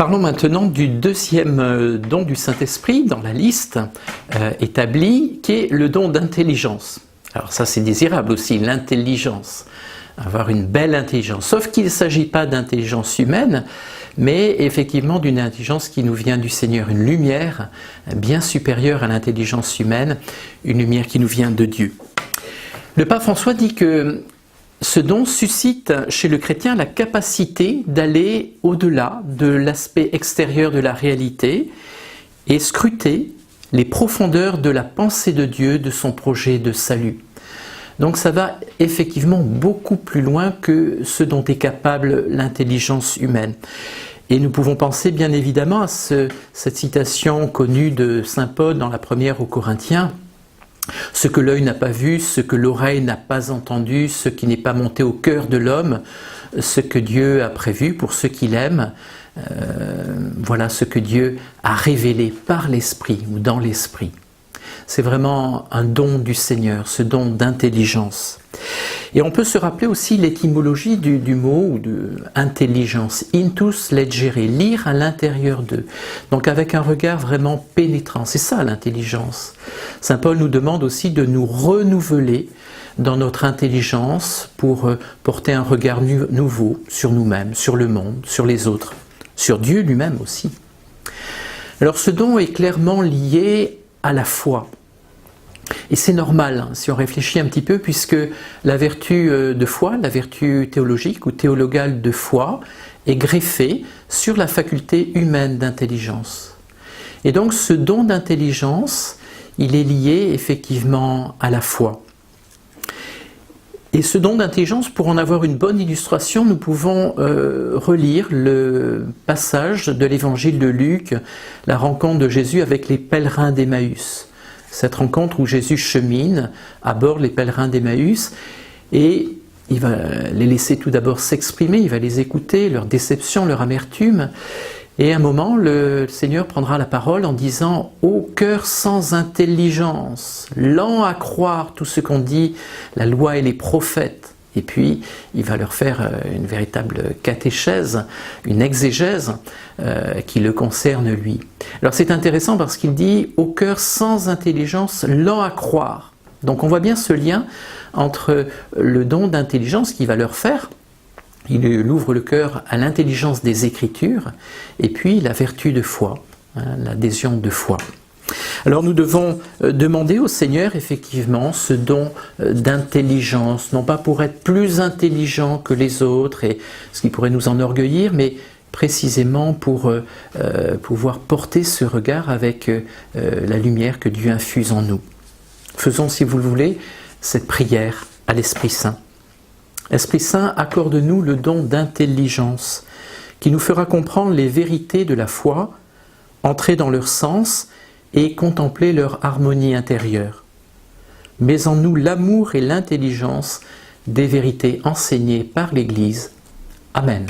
Parlons maintenant du deuxième don du Saint-Esprit dans la liste établie, qui est le don d'intelligence. Alors ça c'est désirable aussi, l'intelligence, avoir une belle intelligence, sauf qu'il ne s'agit pas d'intelligence humaine, mais effectivement d'une intelligence qui nous vient du Seigneur, une lumière bien supérieure à l'intelligence humaine, une lumière qui nous vient de Dieu. Le pape François dit que ce don suscite chez le chrétien la capacité d'aller au-delà de l'aspect extérieur de la réalité et scruter les profondeurs de la pensée de Dieu, de son projet de salut. Donc ça va effectivement beaucoup plus loin que ce dont est capable l'intelligence humaine. Et nous pouvons penser bien évidemment à cette citation connue de saint Paul dans la première aux Corinthiens: ce que l'œil n'a pas vu, ce que l'oreille n'a pas entendu, ce qui n'est pas monté au cœur de l'homme, ce que Dieu a prévu pour ceux qui l'aiment, voilà ce que Dieu a révélé par l'Esprit ou dans l'Esprit. C'est vraiment un don du Seigneur, ce don d'intelligence. Et on peut se rappeler aussi l'étymologie du mot ou de intelligence, intus legere, lire à l'intérieur d'eux. Donc avec un regard vraiment pénétrant, c'est ça l'intelligence. Saint Paul nous demande aussi de nous renouveler dans notre intelligence pour porter un regard nouveau sur nous-mêmes, sur le monde, sur les autres, sur Dieu lui-même aussi. Alors ce don est clairement lié à la foi. Et c'est normal, si on réfléchit un petit peu, puisque la vertu de foi, la vertu théologique ou théologale de foi, est greffée sur la faculté humaine d'intelligence. Et donc ce don d'intelligence, il est lié effectivement à la foi. Et ce don d'intelligence, pour en avoir une bonne illustration, nous pouvons relire le passage de l'évangile de Luc, la rencontre de Jésus avec les pèlerins d'Emmaüs. Cette rencontre où Jésus chemine, aborde les pèlerins d'Emmaüs et il va les laisser tout d'abord s'exprimer, il va les écouter, leur déception, leur amertume. Et à un moment, le Seigneur prendra la parole en disant « Ô cœur sans intelligence, lent à croire tout ce qu'ont dit la loi et les prophètes ». Et puis, il va leur faire une véritable catéchèse, une exégèse qui le concerne lui. Alors c'est intéressant parce qu'il dit « au cœur sans intelligence, lent à croire ». Donc on voit bien ce lien entre le don d'intelligence qu'il va leur faire. Il ouvre le cœur à l'intelligence des Écritures et puis la vertu de foi, l'adhésion de foi. Alors nous devons demander au Seigneur effectivement ce don d'intelligence, non pas pour être plus intelligent que les autres, et ce qui pourrait nous enorgueillir, mais précisément pour pouvoir porter ce regard avec la lumière que Dieu infuse en nous. Faisons, si vous le voulez, cette prière à l'Esprit Saint. Esprit Saint, accorde-nous le don d'intelligence qui nous fera comprendre les vérités de la foi, entrer dans leur sens et contempler leur harmonie intérieure. Mets en nous l'amour et l'intelligence des vérités enseignées par l'Église. Amen.